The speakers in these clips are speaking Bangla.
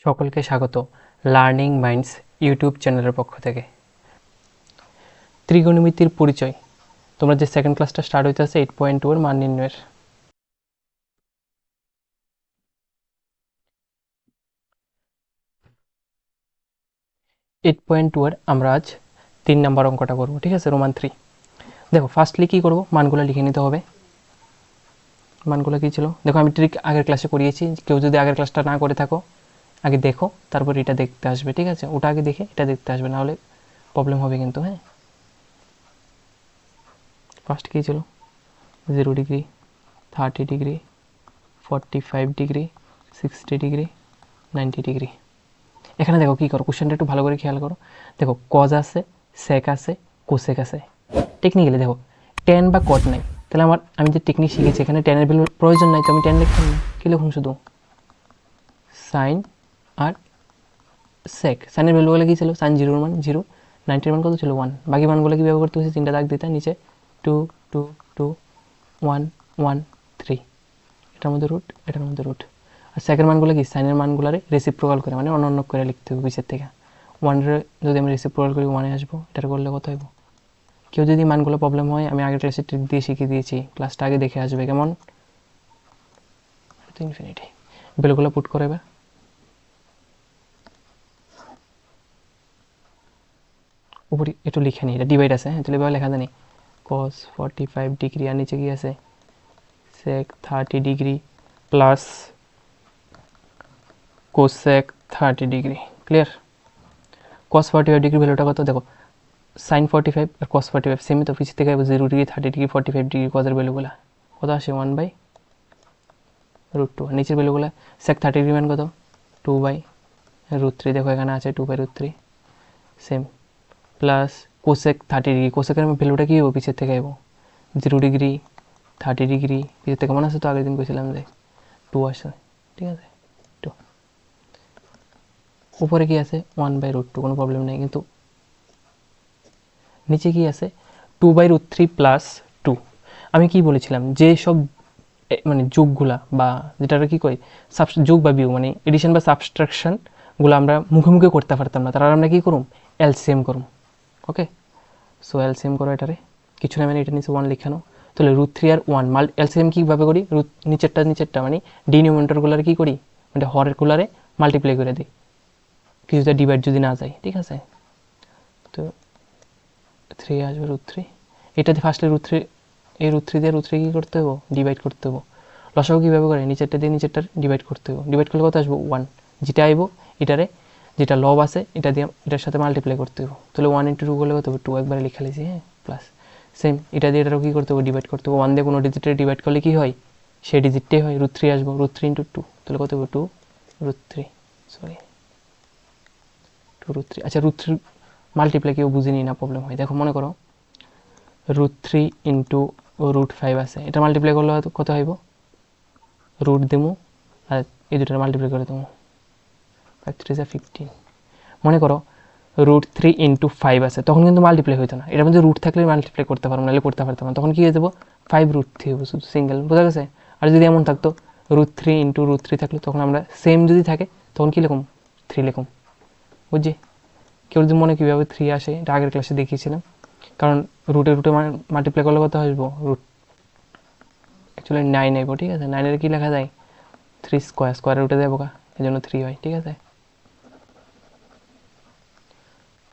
সকলকে স্বাগত লার্নিং মাইন্ডস ইউটিউব চ্যানেলের পক্ষ থেকে। ত্রিগোণমিতির পরিচয়, তোমরা যে সেকেন্ড ক্লাসটা স্টার্ট হইতেছে 8.2 এর মান নির্ণয়ের। 8.2 এর আমরা আজ 3 নাম্বার অঙ্কটা করব, ঠিক আছে? রোমান 3। দেখো ফার্স্টলি কি করব, মানগুলো লিখে নিতে হবে। মানগুলো কি ছিল দেখো, আমি ট্রিক আগের ক্লাসে করিয়েছি। কেউ যদি আগের ক্লাসটা না করে থাকো আগে দেখো, তারপর এটা দেখতে আসবে, ঠিক আছে? ওটা আগে দেখে এটা দেখতে আসবে, নাহলে প্রবলেম হবে কিন্তু। হ্যাঁ, ফার্স্ট কী ছিল? 0 degree, 30 degree, 45 degree, 60 degree, 90 degree. এখানে দেখো কী করো, কোশ্চেনটা একটু ভালো করে খেয়াল করো। দেখো কজ আছে, সেক আছে, কোসেক আছে। টেকনিক্যালি দেখো টেন বা কট নাই, তাহলে আমি যে টেকনিক শিখেছি এখানে টেনের ভ্যালুর প্রয়োজন নাই, তো আমি টেন লিখতাম না। কী লিখুন? শুধু সাইন আর সেক। সাইনের ভ্যালুগুলো কী ছিল? সাইন 0 মান 0, 90 মান কত ছিল? 1। বাকি মানগুলো কী ব্যবহার করতে হয়েছে? 3টা দাগ দিতে নিচে 2 2 2 1 1 3, এটার মধ্যে রুট, এটার মধ্যে রুট। আর সেকের মানগুলো কি? সাইনের মানগুলারে রেসিপ্রোকাল করে, মানে অন্য করে লিখতে হবে পিছের থেকে। 1-এর যদি আমি রেসিপ্রোকাল করি 1-এ আসবো, এটার করলে কত হইব? কেউ যদি মানগুলো প্রবলেম হয়, আমি আগের ক্লাসে ট্রিক দিয়ে শিখিয়ে দিয়েছি, ক্লাসটা আগে দেখে আসবে। কেমন? ইনফিনিটি ভ্যালুগুলো পুট করে এবার। উপরে একটু লিখে নিই, এটা ডিভাইড আছে। হ্যাঁ, তাহলে এবার লেখা জানি cos 45 ডিগ্রি, আর নিচে কি আছে? sec 30 degree plus cosec 30 degree. Clear? cos 45 degree ভ্যালুটা কত? দেখো সাইন 45 আর cos 45 সেমই তো, পিছিয়ে থেকে 0 ডিগ্রি, 30 ডিগ্রি, 45 ডিগ্রি কজের ভ্যালুগুলো কত আসে? 1/√2। নিচের ভ্যালুগুলো sec 30 ডিগ্রি মান কত? 2/√3। দেখো এখানে আছে 2/√3 সেম, প্লাস cosec 30 ডিগ্রি। কোসেকের ভ্যালুটা কী হবো? পিছের থেকে আইব 0 ডিগ্রি, 30 ডিগ্রি, পিছের থেকে মনে আছে তো? আগের দিন কইছিলাম যে 2 আসে, ঠিক আছে? 2 উপরে কি আছে? 1/√2, কোনো প্রবলেম নেই। কিন্তু নিচে কি আছে? 2/√3 প্লাস 2। আমি কি বলেছিলাম, যে সব মানে যোগগুলা বা যেটা কি কই যোগ বা বিয়োগ, মানে এডিশন বা সাবস্ট্রাকশনগুলো আমরা মুখে মুখে করতে পারতাম না, তারা আমরা কি করুম? এলসিএম করুম। ওকে, সো এলসিএম করো এটারে। কিছু না, মানে এটা নিচে 1 লিখানো। তাহলে √3 আর 1 এলসিএম কীভাবে করি? নিচেরটা মানে ডিনোমিনেটরগুলার কি করি? মানে হরেরগুলারে মাল্টিপ্লাই করে দিই, কিছুটা ডিভাইড যদি না যায়, ঠিক আছে? তো 3 আসবে √3, এটাতে ফার্স্টে √3, এই √3 দিয়ে √3 কী করতে হবো? ডিভাইড করতে হবো। লসাগু কীভাবে করে? নিচেরটা দিয়ে নিচেরটার ডিভাইড করতে হবো। ডিভাইড করলে কত আসবো? 1। যেটা আইব এটারে, যেটা লব আছে এটা দিয়ে এটার সাথে মাল্টিপ্লাই করতে হবো। তাহলে 1 × 2 করলে কত হবে? 2 একবারে লিখে লিছি। হ্যাঁ, প্লাস সেম এটা দিয়ে এটারও কী করতে হবে? ডিভাইড করতে হবে। 1 দিয়ে কোনো ডিজিটের ডিভাইড করলে কী হয়? সেই ডিজিটটাই হয়। √3 আসবো, √3 × 2, তাহলে কত হবে? 2√3, সরি 2√3। আচ্ছা, √3 মাল্টিপ্লাই কেউ বুঝিনি না, প্রবলেম হয়। দেখো মনে করো √3 × √5 আছে, এটা মাল্টিপ্লাই করলে কত হইব? রুট দেবো আর এই দুটার মাল্টিপ্লাই করে দেবো, 5 3 15। মনে করো √3 × 5 আছে, তখন কিন্তু মাল্টিপ্লাই হইতো না। এটার মধ্যে রুট থাকলে মাল্টিপ্লাই করতে পারবো, নাহলে করতে পারতাম না। তখন কী হয়ে যাবো? 5√3 হবো, শুধু সিঙ্গেল। বোঝা গেছে? আর যদি এমন থাকতো √3 × √3 থাকলো, তখন আমরা সেম যদি থাকে তখন কী লিখুম? 3 লিখুম। বুঝছি? কেউ যদি মনে কীভাবে 3 আসে, এটা আগের ক্লাসে দেখিয়েছিলাম। কারণ রুটে মাল্টিপ্লাই করলে কত আসবো? রুট অ্যাকচুয়ালি 9 আইব, ঠিক আছে? 9-এর কী লেখা যায়? 3 স্কোয়ারে উঠে যাবো, এই জন্য 3 হয়, ঠিক আছে?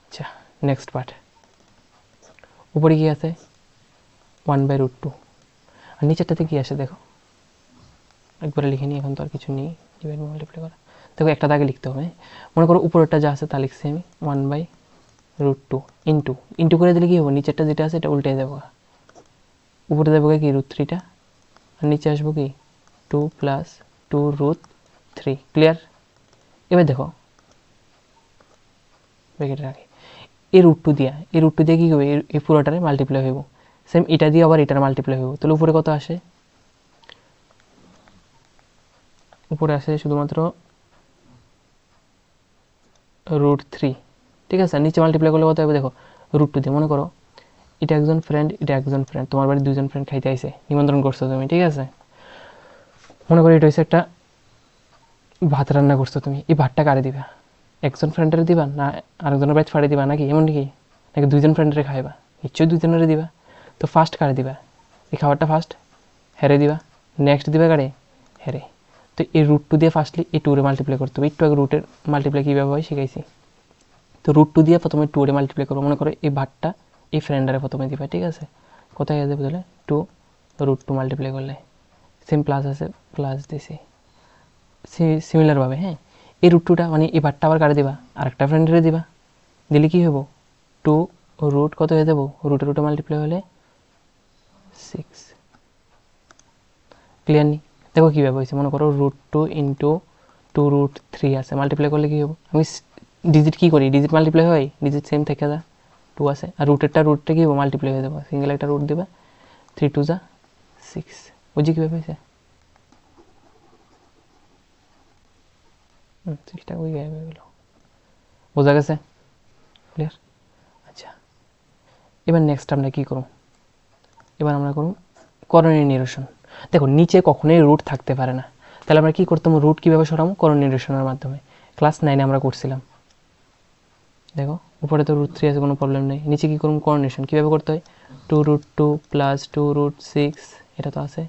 আচ্ছা, নেক্সট পার্ট। উপরে কি আছে? 1/√2। আর নিচেরটাতে কি আসে দেখো, একবারে লিখে নিই, এখন তো আর কিছু নেই ডিভাইড মাল্টিপ্লাই করা। দেখো একটা দাগে লিখতে হবে। মনে করো উপরেরটা যা আছে তা লিখছি আমি 1/√2 ইন্টু করে দিলে কী হবো? নিচেরটা যেটা আছে এটা উল্টে যাবো, উপরে যাবো কি √3টা, আর নিচে আসবো কি 2 + 2√3। ক্লিয়ার? এবার দেখো ব্র্যাকেটে রাখি, এই √2 দিয়ে কী হবে? এই পুরোটারে মাল্টিপ্লাই হইব। সেম এটা দিয়ে আবার এটার মাল্টিপ্লাই হইব। তাহলে উপরে কত আসে? উপরে আসে শুধুমাত্র √3, ঠিক আছে? নিচে মাল্টিপ্লাই করলে কত হবে? দেখো √2 দিয়ে। মনে করো এটা একজন ফ্রেন্ড, এটা একজন ফ্রেন্ড, তোমার বাড়ি 2জন ফ্রেন্ড খাইতে আইসে, নিমন্ত্রণ করছো তুমি, ঠিক আছে? মনে করো এটা হচ্ছে একটা ভাত রান্না করছো তুমি, এই ভাতটা কারে দিবা? একজন ফ্রেন্ডের দিবা না আরেকজনের বাইত ফাড়ে দিবা, নাকি এমন নাকি নাকি দুইজন ফ্রেন্ডের খাইবা? নিশ্চয়ই দুইজনের দিবা। তো ফার্স্ট কারে দিবা? এই খাবারটা ফার্স্ট হেরে দিবা, নেক্সট দিবা কারে? হেরে। তো এই রুট টু দিয়ে ফার্স্টলি এই টুরে মাল্টিপ্লাই করতে হবে। একটু আগে রুটের মাল্টিপ্লাই কীভাবে হয় শিখাইছি। তো রুট টু দিয়ে প্রথমে টুরে মাল্টিপ্লাই করবো। মনে করো এই ভাতটা এই ফ্রেন্ডারে প্রথমে দিবা, ঠিক আছে? কোথায় যাবে তাহলে? টু রুট টু মাল্টিপ্লাই করলে সেম প্লাস আছে, প্লাস দিছি সিমিলারভাবে। হ্যাঁ, এই রুট টুটা মানে এই ভাতটা আবার কারে দিবা? আরেকটা ফ্রেন্ডেরে দিবা। দিলে কী হবো? টু রুট কত হয়ে যাবো? রুটে রুটে মাল্টিপ্লাই হলে 6। ক্লিয়ার নি? দেখো কীভাবে হয়েছে। মনে করো root two into two root three আছে, মাল্টিপ্লাই করলে কী হবো? আমি ডিজিট কী করি? ডিজিট মাল্টিপ্লাই হয়, ডিজিট সেম থেকে যা টু আছে, আর রুটে কী হবো? মাল্টিপ্লাই হয়ে যাবো। সিঙ্গেল একটা রুট দেবে, 3 2 যা 6। বুঝি কীভাবে হয়েছে? 6টা ওই গায়েব হয়ে গেল। বোঝা গেছে? ক্লিয়ার? আচ্ছা, এবার নেক্সট আমরা কী করব? এবার আমরা করব করণীয় নিরসন। দেখো নিচে কখনোই রুট থাকতে পারে না, তাহলে আমরা কী করতাম? রুট কীভাবে সরাবো? করণীয় নিরসনের মাধ্যমে। ক্লাস 9 আমরা করছিলাম। দেখো উপরে তো রুট থ্রি আছে, কোনো প্রবলেম নেই। নিচে কী করুন? করণীয় কীভাবে করতে হয়? Two root two plus two root six, এটা তো আছে।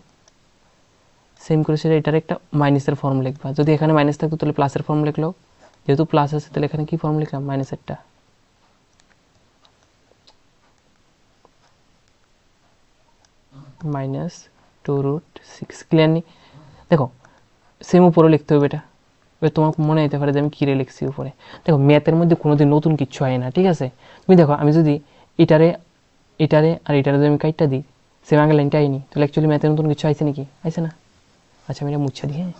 সেম করে সেটা এটার একটা মাইনাসের ফর্ম লিখবা। যদি এখানে মাইনাস থাকতো তাহলে প্লাসের ফর্ম লিখলো, যেহেতু প্লাস আছে তাহলে এখানে কী ফর্ম লিখলাম? মাইনাসেরটা। Minus two root six. Clear নি? দেখো সেম উপরে লিখতে হবে এটা। এবার তোমার মনে হতে পারে যে আমি কিরে লিখছি উপরে। দেখো ম্যাথের মধ্যে কোনোদিন নতুন কিচ্ছু হয় না, ঠিক আছে? তুমি দেখো আমি যদি এটারে এটারে আর এটারে যদি আমি কাইটটা দিই, সেম আগের লাইনটা আইনি, তাহলে অ্যাকচুয়ালি ম্যাথের নতুন কিছু আইছে নাকি? আইছে না। আচ্ছা আমি এটা মুছা দিই। হ্যাঁ,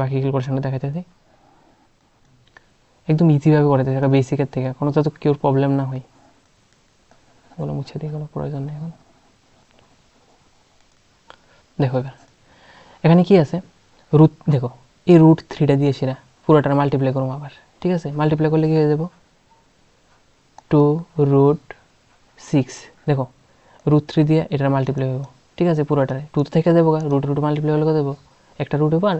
বাকি ক্যালকুলেশনটা দেখাতে দিই। একদম ইজিভাবে করে দেয়, বেসিকের থেকে, কোনো যাতে কেউ প্রবলেম না হয়। ওগুলো মুছে দিই, কোনো প্রয়োজন নেই এখন। দেখো এবার এখানে কি আছে? রুট। দেখো এই রুট থ্রিটা দিয়ে সেরা পুরোটার মাল্টিপ্লাই করবো আবার, ঠিক আছে? মাল্টিপ্লাই করলে কী হয়ে যাবো? Two root six. দেখো রুট থ্রি দিয়ে এটার মাল্টিপ্লাই হবো, ঠিক আছে? পুরোটারে টু তো থেকে যাবো, রুট রুট মাল্টিপ্লাই হলে কত দেবো? একটা রুট হবো, আর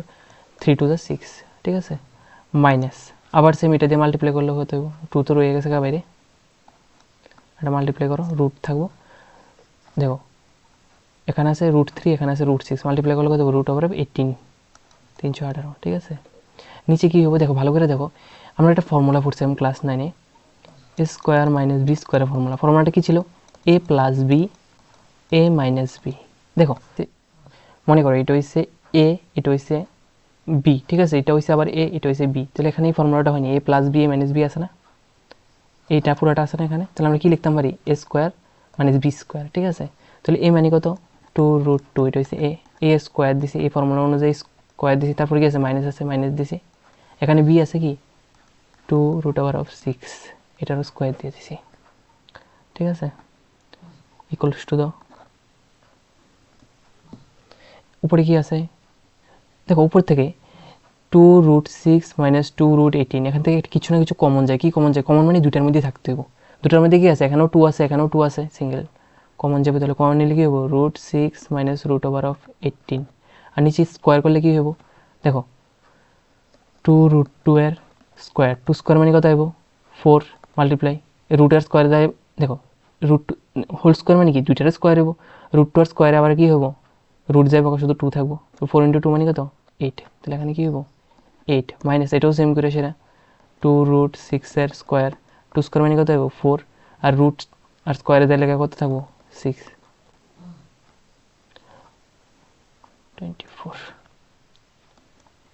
থ্রি টু যা সিক্স, ঠিক আছে? মাইনাস আবার সেম এটা দিয়ে মাল্টিপ্লাই করলে হতে হবে, টু তো রয়ে গেছে বাইরে, এটা মাল্টিপ্লাই করো, রুট থাকবো। দেখো এখানে আছে রুট থ্রি, এখানে আছে রুট সিক্স, মাল্টিপ্লাই করলে কত? রুট ওভার 18, 318, ঠিক আছে? নিচে কী হবে? দেখো ভালো করে দেখো, আমরা একটা ফর্মুলা পড়ছিলাম ক্লাস 9-এ, এ স্কোয়ার মাইনাস বি স্কোয়ারের ফর্মুলাটা কী ছিল? এ প্লাস বি, এ মাইনাস বি। দেখো মনে করো এটা হচ্ছে এ, এটা হচ্ছে বি, ঠিক আছে? এটা হচ্ছে আবার এ, এটা হচ্ছে বি, তাহলে এখানে এই ফর্মুলাটা হয়নি, এ প্লাস বি, এ মাইনাস বি আছে না? এইটা পুরোটা আছে না এখানে? তাহলে আমরা কী লিখতাম পারি? এ স্কোয়ার মাইনাস বি স্কোয়ার, ঠিক আছে? তাহলে এ মানে কত? টু রুট টু, এটা হচ্ছে এ স্কোয়ার দিছি, এই ফর্মুলা অনুযায়ী স্কোয়ার দিছি, তারপরে কি আছে? মাইনাস আছে, মাইনাস দিছি। এখানে বি আছে কি? Two root over of six, এটারও স্কোয়ার দিয়ে দিছি, ঠিক আছে? ইকুয়ালস টু দাও। উপরে কি আছে? দেখো উপর থেকে two root six minus two root 18, এখান থেকে কিছু না কিছু কমন যায়। কি কমন যায়? কমন মানে দুটার মধ্যে থাকতে হবে। দুটার মধ্যে কি আছে? এখানেও টু আছে, এখানেও টু আছে, সিঙ্গেল কমন যাবে। তাহলে কমন নিলে কী হবো? Root six minus root over of 18, আর নিচে স্কোয়ার করলে কী হবো? দেখো টু রুট টু এর স্কোয়ার, টু স্কোয়ার মানে কত হবো? 4 মাল্টিপ্লাই রুটের স্কোয়ার যায়। দেখো রুট হোল স্কোয়ার মানে কি? দুইটার স্কোয়ার হবো। রুট টু আর স্কোয়ারে আবার কী হবো? রুট যাবো, শুধু টু থাকবো। 4 ইন্টু টু মানে কত? 8। তাহলে এখানে কী হবো? 8 মাইনাস এটাও সেম করে সেটা টু রুট সিক্সের স্কোয়ার, টু স্কোয়ার মানে কত হবো? 4, আর রুট আর স্কোয়ারে দেওয়ার লেখা কত থাকবো? 6, 24।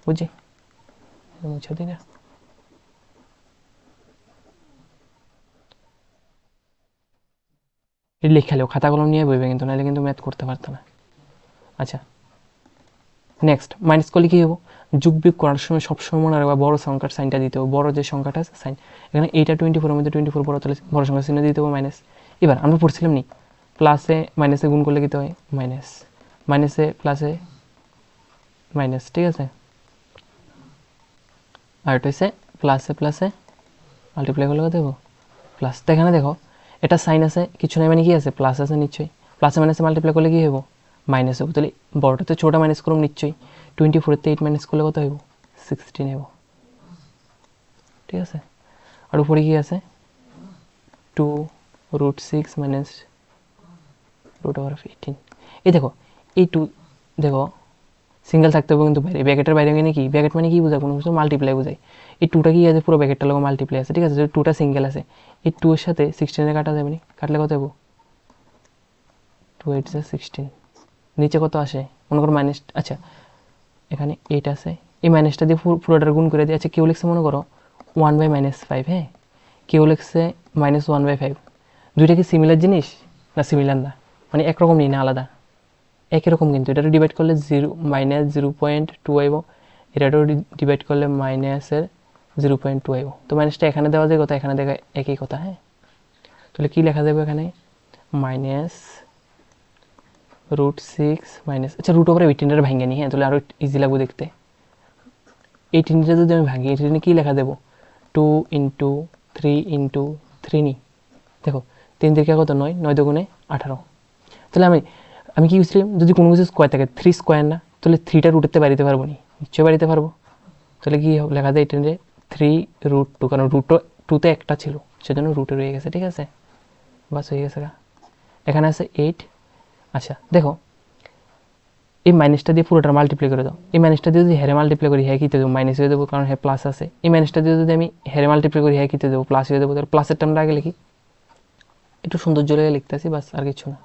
বুঝছি? মুছে দিই না। এটা লেখালেও খাতা কলম নিয়ে বইবে কিন্তু, নাহলে কিন্তু ম্যাথ করতে পারতো না। আচ্ছা নেক্সট মাইনাস করলে কী হবো? যোগ বিয়োগ করার সময় সবসময় মনে রাখবা বড় সংখ্যার সাইনটা দিতে হবে, বড় যে সংখ্যাটা আছে সাইন। এখানে এইটা 24-এর মধ্যে 24 বড়, তাহলে বড় সংখ্যার চিহ্ন দিতে হবে মাইনাস। এবার আমরা পড়ছিলাম নি প্লাসে মাইনাসে গুণ করলে কী হয়? মাইনাস, মাইনাসে প্লাসে মাইনাস, ঠিক আছে? আর এটা হচ্ছে প্লাসে প্লাসে মাল্টিপ্লাই করলে কত দেবো? প্লাস। তো এখানে দেখো এটা সাইন আছে কিছু নাই মানে কি আছে প্লাস আছে নিশ্চয়ই, প্লাসে মাইনাসে মাল্টিপ্লাই করলে কি হইব মাইনাস হবো, তাহলে বড়টাতে ছোটা মাইনাস করুন নিশ্চয়ই, 24-তে 8 মাইনাস করলে কত হইব 16 হইব, ঠিক আছে। আর উপরে কি আছে 2√6 মাইনাস √18। এই দেখো এই 2 দেখো সিঙ্গেল থাকতে হবে কিন্তু বাইরে, ব্র্যাকেটের বাইরে মানে কি, ব্র্যাকেট মানে কি বোঝায় কোনো কিছু মাল্টিপ্লাই বোঝায়, এই 2টা কি আছে পুরো ব্র্যাকেটটার লোক মাল্টিপ্লাই আছে, ঠিক আছে। যদি 2টা সিঙ্গেল আছে এই 2 এর সাথে 16 কাটা যাবে না, কাটলে কত হবো 2 8 16, নিচে কত আসে মনে করো মাইনাস, আচ্ছা এখানে 8 আছে, এই মাইনাসটা দিয়ে পুরোটার গুণ করে দিয়ে, আচ্ছা কেউ লিখছে মনে করো 1/-5, হ্যাঁ কেউ লিখছে -1/5, দুইটা কি সিমিলার জিনিস না সিমিলার না, মানে একরকম নেই না আলাদা, একই রকম কিন্তু এটা ডিভাইড করলে -0.2 আইব, এটাও ডিভাইড করলে -0.2 আইব, তো মাইনাসটা এখানে দেওয়া যায় কথা এখানে দেখা একই কথা, হ্যাঁ তাহলে কি লেখা যাবে এখানে -√6 মাইনাস, আচ্ছা √18 ভাঙে নি, হ্যাঁ তাহলে আরো ইজি লাগবে দেখতে, 18টা যদি আমি ভাঙি 18 কি লেখা দেবো 2 × 3 × 3 নি, দেখো 3 থেকে কত 9, 9 দুগুণে 18, তাহলে আমি কি বুঝলাম যদি কোনো কিছু স্কোয়ার থাকে 3 স্কোয়ার না, তাহলে 3টা রুটেতে বাড়িতে পারবো নি, নিশ্চয়ই বাড়িতে পারবো, তাহলে কি লেখা যায় 3√2, কারণ √2তে একটা ছিল সেজন্য রুটে রয়ে গেছে, ঠিক আছে বাস হয়ে গেছে। এখানে আছে 8, আচ্ছা দেখো এই মাইনাসটা দিয়ে পুরোটা মাল্টিপ্লাই করে দাও, এই মাইনাসটা দিয়ে যদি হেরে মাল্টিপ্লাই করি হ্যাঁ কিতে দেবো মাইনাস হয়ে দেবো, কারণ হ্যাঁ প্লাস আছে, এই মাইনাসটা দিয়ে যদি আমি হেরে মাল্টিপ্লাই করি হ্যাঁ কিতে দেবো প্লাস হয়ে দেবো, তাহলে প্লাসের টার্মটা আগে লিখি, একটু সৌন্দর্য লেগে লিখতেছি বাস আর কিছু না,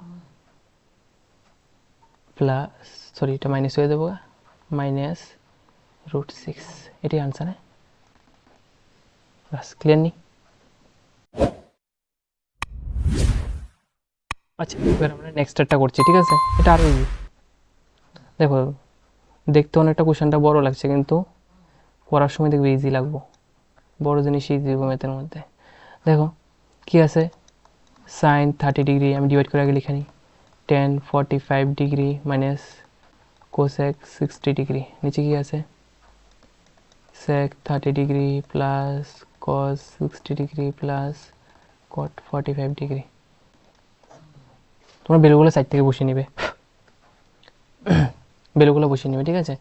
প্লাস সরি এটা মাইনাস হয়ে দেবো -√6, এটাই আনসার, হ্যাঁ বাস ক্লিয়ার নি। আচ্ছা এবার আমরা নেক্সটটা করছি, ঠিক আছে এটা আরও ইজি, দেখো দেখতে অনেকটা কোশ্চেনটা বড় লাগছে কিন্তু করার সময় দেখবে ইজি লাগবো, বড় জিনিস ইজি ম্যাথের মধ্যে। দেখো কি আছে sin 30 ডিগ্রি, আমি ডিভাইড করে আগে লিখে নিই, tan 45 degree minus cosec 60 degree, নিচে কি আছে sec 30 degree plus cos 60 degree plus cot 45 degree, তোমরা বেলুগুলো সাইড থেকে বসিয়ে নিবে, বেলুগুলো বসিয়ে নিবে, ঠিক আছে।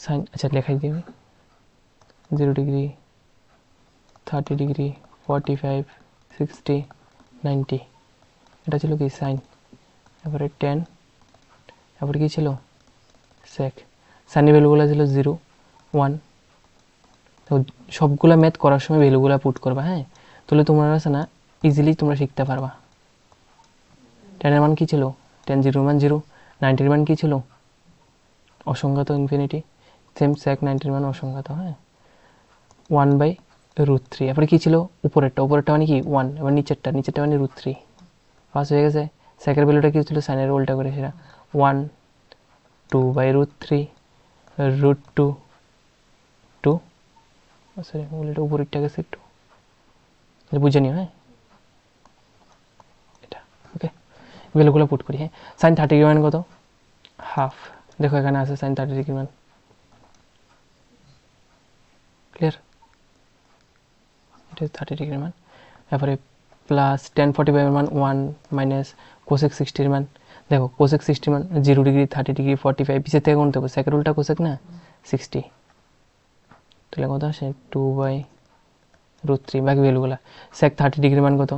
সাইন আচ্ছা লেখাই দিবি 0 ডিগ্রি 30 ডিগ্রি 45 60 90, এটা ছিল কি সাইন, তারপরে 10, তারপরে কি ছিল সেক, সাইনের ভ্যালুগুলো ছিল 0 1, তো সবগুলা ম্যাথ করার সময় ভ্যালুগুলো পুট করবা, হ্যাঁ তাহলে তোমরা আছে না ইজিলি তোমরা শিখতে পারবা। 10 মান কি ছিল 10, 0 মান 0, 90 মান কি ছিল অসংখ্যাত ইনফিনিটি, সেম সেক 90 মান অসংখ্যাত, হ্যাঁ 1/√3, এরপরে কি ছিল উপরেরটা মানে কি 1, এবার নিচেরটা মানে √3, পাস হয়ে গেছে। সেকের ভ্যালুটা কি ছিল সাইনের উল্টা করে সেটা 1 2/√3 √2 2, সরি উল্টা উপরেরটা গেছে একটু বুঝে নিও, হ্যাঁ এটা ওকে, ভ্যালুগুলো পুট করি, হ্যাঁ সাইন 30 ডিগ্রি মান কত হাফ, দেখো এখানে আছে সাইন 30 ডিগ্রি মান, ক্লিয়ার এটা 30 ডিগ্রি মান, তারপরে প্লাস tan 45 মান 1 মাইনাস cosec 60 মান, দেখো cosec 60 মান 0 ডিগ্রি 30 ডিগ্রি 45 পিছের থেকে গুনতে হবে, সেকের উল্টা cosec না 60, তাহলে কত আসে 2/√3, বাকি ভ্যালুগুলো sec 30 ডিগ্রি মান কত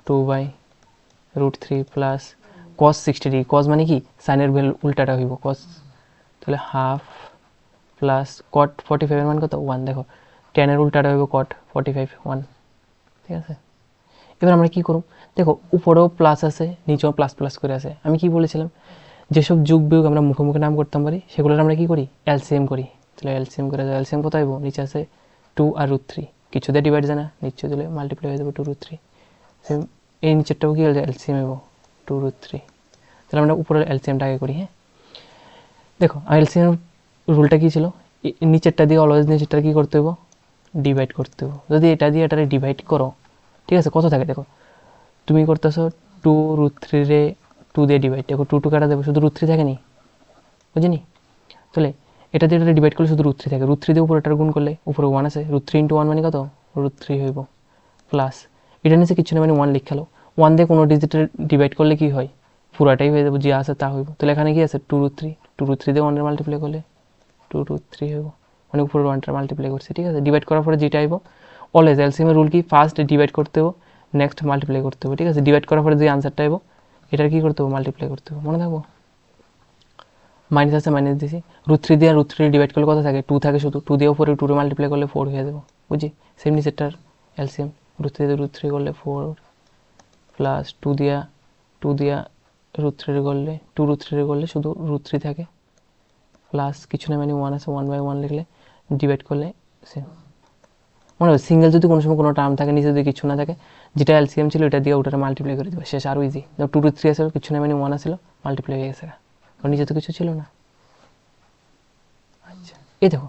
2/√3 প্লাস cos 60 ডিগ্রি, cos মানে কি সাইনের ভ্যালু উল্টাটা হইব cos, তাহলে হাফ প্লাস cot 45 এর মান কত 1, দেখো tan এর উল্টাটা হইব cot 45 1, ঠিক আছে। এবার আমরা কি করব, দেখো উপরেও প্লাস আছে নিচেও প্লাস প্লাস করে আছে, আমি কি বলেছিলাম যেসব যোগ বিয়োগ আমরা মুখে মুখে নাম করতাম পারি সেগুলোর আমরা কি করি এলসিএম করি, তাহলে এলসিএম করে যাও, এলসিএম কত আইব নিচে আছে 2 আর √3, কিছু দিয়ে ডিভাইড যায় না নিচে দিলে মাল্টিপ্লাই হয়ে যাবে 2√3, সেম এই নিচেরটাও কি এলসিএম হইব 2√3, তাহলে আমরা উপরের এলসিএমটা আগে করি, হ্যাঁ দেখো এলসিএম রুলটা কি ছিল নিচেরটা দিয়ে অলওয়েজ নিচেরটা কি করতে হবে ডিভাইড করতে হবে, যদি এটা দিয়ে এটারে ডিভাইড করো ঠিক আছে কত থাকে দেখো তুমি করতেছো 2√3 রে 2 দিয়ে ডিভাইড, দেখো 2 কাটা দেবে শুধু √3 থাকে নি বুঝিনি, তাহলে এটা দিয়ে এটা ডিভাইড করলে শুধু √3 থাকে, √3 দিয়ে উপরেটার গুণ করলে উপরে 1 আছে, √3 × 1 মানে কত √3 হইব, প্লাস এটা নিচে কিছু না মানে 1 লিখালো, 1 দিয়ে কোনো ডিজিটের ডিভাইড করলে কি হয়, পুরাটাই হয়ে যাবে, যা আছে তা হইব। তাহলে এখানে কি আছে 2√3, 2√3 দিয়ে 1 এর মাল্টিপ্লাই করলে 2√3 হইব, মানে উপরে 1টার মাল্টিপ্লাই করছে, ঠিক আছে। ডিভাইড করার পরে যেটা আইব, অলওয়েজ এলসিএমের রুল কি, ফার্স্ট ডিভাইড করতে হবে, নেক্সট মাল্টিপ্লাই করতে হবে, ঠিক আছে। ডিভাইড করার পরে যে আনসারটা আইব এটার কি করতে হবে, মাল্টিপ্লাই করতে হবে, মনে থাকবো। মাইনাস আছে মাইনাস দিছি, √3 দিয়ে √3 ডিভাইড করলে কত থাকে, 2 থাকে শুধু, 2 দিয়ে উপরে 2 মাল্টিপ্লাই করলে 4 হয়ে যাবে, বুঝি। সেম নিচেরটার এলসিএম, √3 দিয়ে √3 করলে 4 প্লাস 2 দিয়া √3 করলে 2√3 করলে শুধু √3 থাকে, প্লাস কিছু না মানে 1 আছে, 1/1 লিখলে ডিভাইড করলে সেম। মনে হয় সিঙ্গেল যদি কোনো সময় কোনো টার্ম থাকে, নিচে যদি কিছু না থাকে, যেটা এলসিএম ছিল ওটা দিয়ে ওটার মাল্টিপ্লাই করে দেবে, শেষ। আরও ইজি। 2√3 আসলে কিছু না মানে 1 আসলো, মাল্টিপ্লাই হয়ে গেছে, কারণ নিচে তো কিছু ছিল না। আচ্ছা, এই দেখো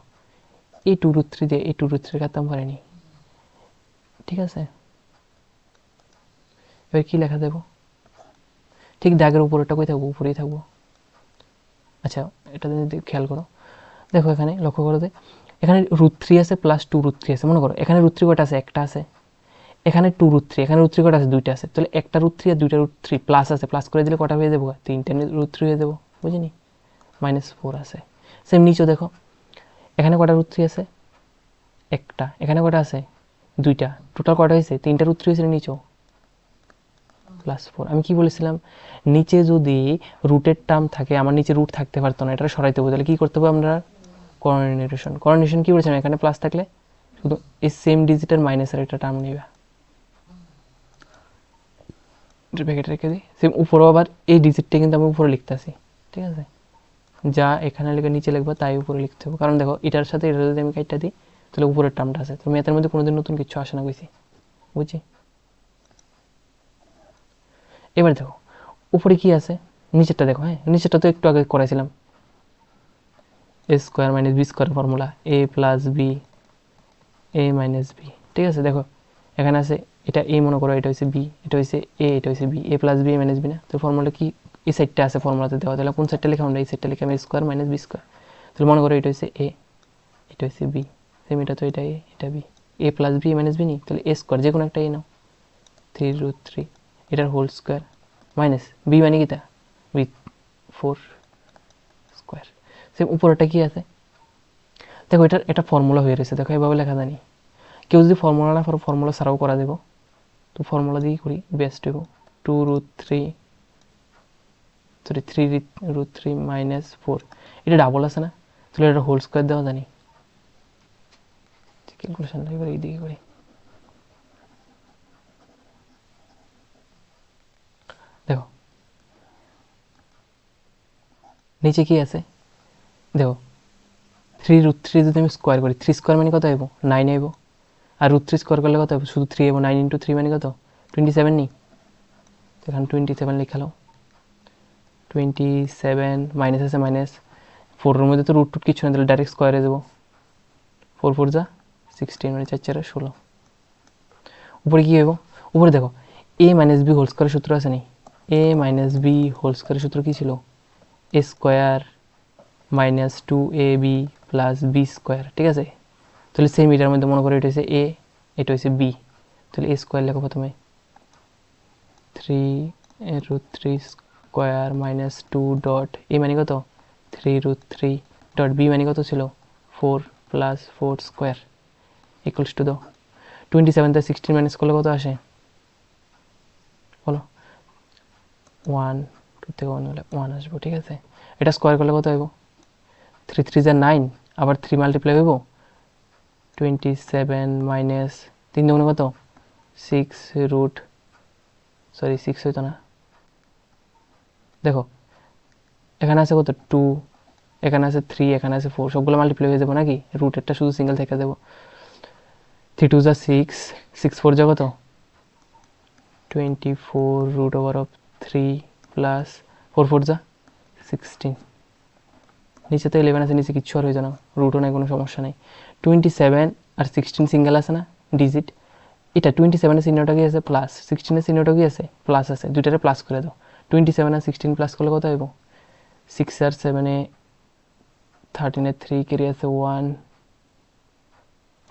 এই 2√3 দিয়ে এই 2√3 কাটতাম পারিনি, ঠিক আছে। এবার কি লেখা দেবো, ঠিক দাগের উপরেটা কই থাকবো, উপরেই থাকবো। আচ্ছা, এটা যদি খেয়াল করো, দেখো এখানে লক্ষ্য করো যে এখানে √3 আছে প্লাস 2√3 আছে, মনে করো এখানে √3 কটা আছে, একটা আছে, এখানে 2√3, এখানে √3 কটা আছে, দুইটা আছে, তাহলে একটা √3 আর দুইটা √3 প্লাস আছে, প্লাস করে দিলে কটা হয়ে যাবো, 3টে √3 হয়ে যাবো, বুঝিনি, -4 আছে। সেম নিচেও দেখো, এখানে কটা √3 আছে, একটা, এখানে কটা আছে, দুইটা, টোটাল কটা হয়েছে, 3টা √3 হয়েছে নিচেও, +4। আমি কি বলেছিলাম, নিচে যদি রুটের টার্ম থাকে, আমার নিচে রুট থাকতে পারতো না, এটা সরাইতে হবে, তাহলে কি করতে হবে আমরা, কোঅর্ডিনেশন কি বলেছিলাম, এখানে প্লাস থাকলে শুধু এই সেম ডিজিটের মাইনাসের একটা টার্ম নিবা, ব্র্যাকেট রেখে দিই। সেম উপরেও আবার এই ডিজিটটা কিন্তু আমি উপরে লিখতেছি, ঠিক আছে, যা এখানে লিখে নিচে লিখবো তাই উপরে লিখতে হবে, কারণ দেখো এটার সাথে এটা যদি আমি কাইটটা দিই তাহলে উপরের টার্মটা আছে, তো ম্যাথের মধ্যে কোনোদিন নতুন কিছু আসে না, বুঝছি, বুঝছি। এবার দেখো উপরে কি আছে, নিচেরটা দেখো, হ্যাঁ নিচেরটা তো একটু আগে করাইছিলাম, a² - b² formula, a + b a - b, ঠিক আছে। দেখো এখানে আছে, এটা a মনে করো, এটা হচ্ছে b, এটা হচ্ছে a, এটা হচ্ছে b, a + b a - b না, তো ফর্মুলা কি এই সাইডটা আছে ফর্মুলাতে দেওয়া, তাহলে কোন সাইডটা লিখে আমরা এই সাইডটা লিখে, a² - b², তাহলে মনে করো এটা হচ্ছে a, এটা হচ্ছে b, সেম এটা তো এটা a, এটা b, a + b a - b নি, তাহলে a² যে কোনো একটা a নাও, 3√3 এটার হোল স্কোয়ার মাইনাস b মানে কি তা b4 স্কোয়ার। সেম উপরেটা কি আছে, দেখো এটার একটা ফর্মুলা হয়ে রয়েছে, দেখো এভাবে লেখা জানি, কেউ যদি ফর্মুলা না পারো ফর্মুলা ছাড়াও করা দেবো, তো ফর্মুলা দিয়েই করি, বেস্ট হইব, 3√3 -4, এটা ডাবল আছে না, তাহলে এটা হোল স্কোয়ার দেওয়া জানি, ক্যালকুলেশনটা এবার এইদিকে করি, দেখো নিচে কি আছে, দেখো 3√3 যদি আমি স্কোয়ার করি, 3² মানে কত আইব, 9 আইব, আর √3² করলে কত হবে, শুধু 3 আইব, 9 × 3 মানে কত, 27 নি, এখানে 27 লিখালো, 27 মাইনাস আছে মাইনাস, 4 এর মধ্যে তো √2 কিছু না, তাহলে ডাইরেক্ট স্কোয়ারে যাবো, 4 4 যা 16, মানে 4 4 16। উপরে কি হইব, উপরে দেখো a - b হোল স্কোয়ারের সূত্র আছে নি, a - b হোল স্কোয়ারের সূত্র কি ছিল, a² - 2ab + b², ঠিক আছে। তাহলে সেম এটার মধ্যে মনে করো এটা হচ্ছে a, এটা হচ্ছে b, তাহলে a² লেখো প্রথমে, 3√3² - 2 ডট a মানে কত, 3√3 ডট b মানে কত ছিল, 4 + 4² ইকুয়ালস টু দাও 27 থেকে 16 মাইনাস করলে কত আসে, বলো, 1, 2 থেকে 1 হলে 1 আসবো, ঠিক আছে। এটা স্কোয়ার করলে কত হইব, 3 3 যা 9, আবার 3 মাল্টিপ্লাই হইব, 27 মাইনাস 3 দুগুণে কত, 6 হইতো না, দেখো এখানে আছে কত 2, এখানে আছে 3, এখানে আছে 4, সবগুলো মাল্টিপ্লাই হয়ে যাবো নাকি, রুটেরটা শুধু সিঙ্গেল থেকে দেবো, 3 2 যা 6, 6 4 যা কত, 24√3 প্লাস 4 4 যা 16, নিচে তো 11 আছে, নিচে কিচ্ছু আর হয়ে যায় না, রুটও নাই, কোনো সমস্যা নেই। 27 আর 16 সিঙ্গেল আছে না ডিজিট, এটা 27 এর চিহ্নটা কি আছে প্লাস, 16 এর চিহ্নটা কি আছে প্লাস আছে, দুইটারে প্লাস করে দাও, 27 আর 16 প্লাস করলে কত হইব, 6 আর 7 এ 13 এর 3 কেরি আছে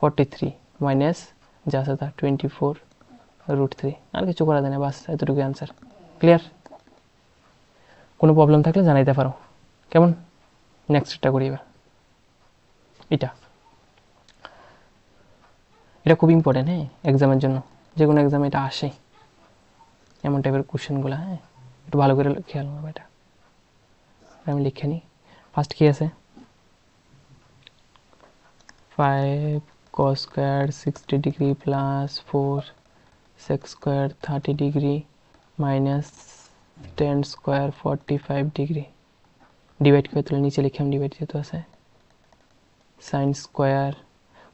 143 মাইনাস যা আছে তা 24 √3 আর কিছু করা যায় না, বাস এতটুকু অ্যান্সার। ক্লিয়ার? কোনো প্রবলেম থাকলে জানাইতে পারো। কেমন? নেক্সটটা করি এবার। এটা খুব ইম্পর্টেন্ট, হ্যাঁ, এক্সামের জন্য, যে কোনো এক্সামে এটা আসে, এমন টাইপের কোশ্চেনগুলো। হ্যাঁ, একটু ভালো করে খেয়াল করবে এটা। আমি লিখে নিই। ফার্স্ট কী আছে? 5 cos square 60 degree plus 4 sec square 30 degree minus 10 square 45 degree। Divide করে তুলে নিচে লিখে আমি ডিভাইড যেহেতু আছে। সাইন স্কোয়ার,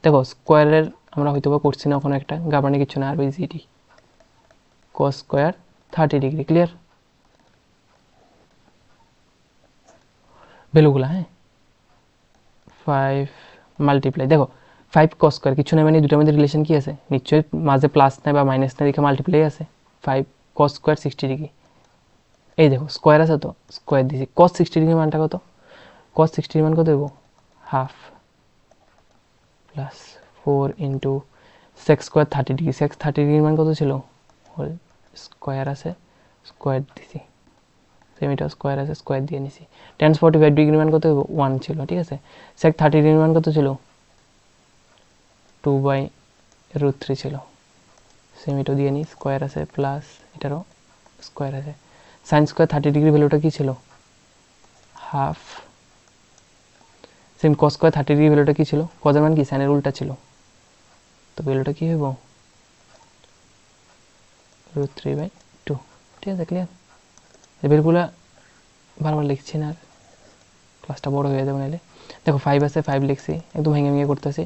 দেখো স্কোয়ারের আমরা হয়তো বা করছি না ওখানে, একটা গাবানি কিছু না, আর ওই জিডি cos স্কোয়ার 30 ডিগ্রি। ক্লিয়ার? ভ্যালুগুলো, হ্যাঁ, 5 মাল্টিপ্লাই, দেখো 5 cos স্কোয়ার কিছু না, মানে দুটোর মধ্যে রিলেশন কি আছে? নিশ্চয়ই মাঝে প্লাস নেই বা মাইনাস নেই, দেখে মাল্টিপ্লাই আছে। 5 cos স্কোয়ার 60 ডিগ্রি, এই দেখো স্কোয়ার আছে তো স্কোয়ার দিয়েছি। cos 60 ডিগ্রি মানটা কত? cos 60 ডিগ্রি মান কত দেবো? Half plus 4 into sec square 30 degree. Sec 30 ডিগ্রির মান কত ছিল? হোল স্কোয়ার আছে, স্কোয়ার দিছি, সেমিটা স্কোয়ার আছে, স্কোয়ার দিয়ে নিছি। টেন 45 ডিগ্রির মান কত? 1 ছিল, ঠিক আছে। সেক 30 ডিগ্রির মান কত ছিল? 2/√3 ছিল, সেমিটাও দিয়ে নিই, স্কোয়ার আছে প্লাস এটারও স্কোয়ার আছে। সাইন স্কোয়ার 30 ডিগ্রি ভ্যালুটা কী ছিল? Half. Same cos square 30 degree ভ্যালুটা কী ছিল? কজের মান কি? সাইনের উল্টা ছিল, তো ভ্যালুটা কী হইব? √3/2। ঠিক আছে, ক্লিয়ার? এই ভ্যালুগুলো বারবার লিখছি না, আর ক্লাসটা বড় হয়ে যাবে নাহলে। দেখো 5 আছে, 5 লিখছি, একদম ভেঙে ভেঙে করতেছি।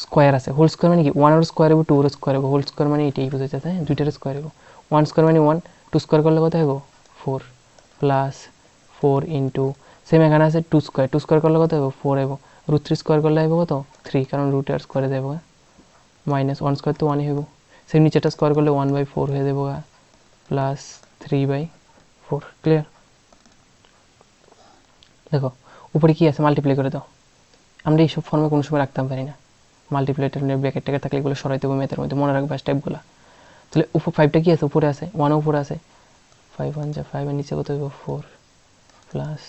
স্কোয়ার আছে, হোল স্কোয়ার মানে কি? 1 এর স্কোয়ার হবো, 2 এর স্কোয়ার হবো। হোল স্কোয়ার মানে এটাই বোঝা যাচ্ছে, হ্যাঁ, দুইটার স্কোয়ার হবো। 1 স্কোয়ার মানে 1, 2 স্কোয়ার করলে কত হবো? 4 প্লাস 4 ইন্টু, সেম এখানে আছে 2 স্কোয়ার, 2 স্কোয়ার করলে কত হবো? 4 হবো। √3 স্কোয়ার করলে হবো কত? 3, কারণ √এর স্কোয়ারে যাবো, মাইনাস 1 স্কোয়ার তো 1ই হইব। সেম নিচেটা স্কোয়ার করলে 1/4 হয়ে যাবো, প্লাস 3/4। ক্লিয়ার? দেখো উপরে কি আছে? মাল্টিপ্লাই করে দাও। আমরা এইসব ফর্মে কোনো সময় রাখতে পারি না, মাল্টিপ্লাইটার ব্র্যাকেট ট্যাকেট থাকলে এগুলো সরাইতে হবে ম্যাথের মধ্যে, মনে রাখবে স্টেপগুলো। তাহলে উপর 5টা কি আছে? উপরে আছে, 1 উপরে আছে, 5 1 যা 5 এর নিচে কত হইব? 4 প্লাস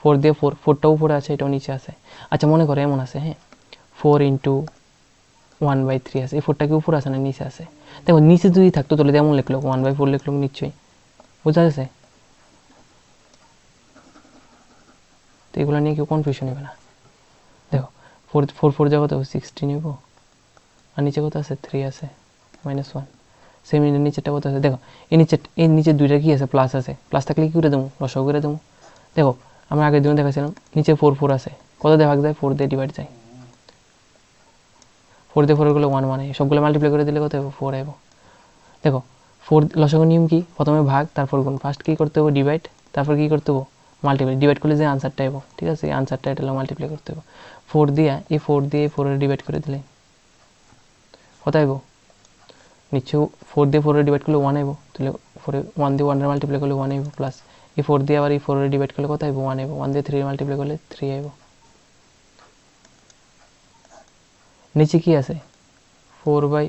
4 দিয়ে 4টাও উপরে আছে, এটাও নিচে আছে। আচ্ছা মনে করো এমন আছে, হ্যাঁ, 4 ইন্টু 1/3 আছে, এই 4টা কি উপরে আছে না নিচে আছে? দেখো নিচে যদি থাকতো তাহলে যেমন লিখলো 1/4 লিখলো নিশ্চয়ই, বোঝা যাচ্ছে? তো এগুলো নিয়ে কেউ কনফিউশন নেবে না। দেখো 4 যা কত? 16 নেব, আর নিচে কত আছে? 3 আছে, -1। সেম নিচেরটা কত আছে? দেখো এই নিচের দুইটা কি আছে? প্লাস আছে, প্লাস থাকলে কি করে দেবো? লসাগু করে দেবো। দেখো আমরা আগের দিনে দেখাছিলাম নিচে 4 আছে, কত দিয়ে ভাগ যায়? 4 দিয়ে ডিভাইড যায়, 4 দিয়ে 4 করলে 1 1, সবগুলো মাল্টিপ্লাই করে দিলে কত হবে? 4 হবে। দেখো 4 লসাগু নিয়ম কি? প্রথমে ভাগ তারপর গুণ, ফার্স্ট কী করতে হবে? ডিভাইড, তারপর কী করতে হবে? মাল্টিপ্লাই। ডিভাইড করলে যে আনসারটা হবে, ঠিক আছে, এই আনসারটা এটা মাল্টিপ্লাই করতে হবে। 4 দিয়ে এই 4 দিয়ে 4 এর ডিভাইড করে দিলে কত হবে? নিচেও 4 দিয়ে 4 এর ডিভাইড করলে 1 হবে, তাহলে 1 দিয়ে 1 এর মাল্টিপ্লাই করলে 1 হবে, প্লাস এই 4 দিয়ে আবার এই 4 এর ডিভাইড করলে কত হবে? 1 হবে। 1 দিয়ে 3 এর মাল্টিপ্লাই করলে 3 হবে। নিচে কি আছে? 4/,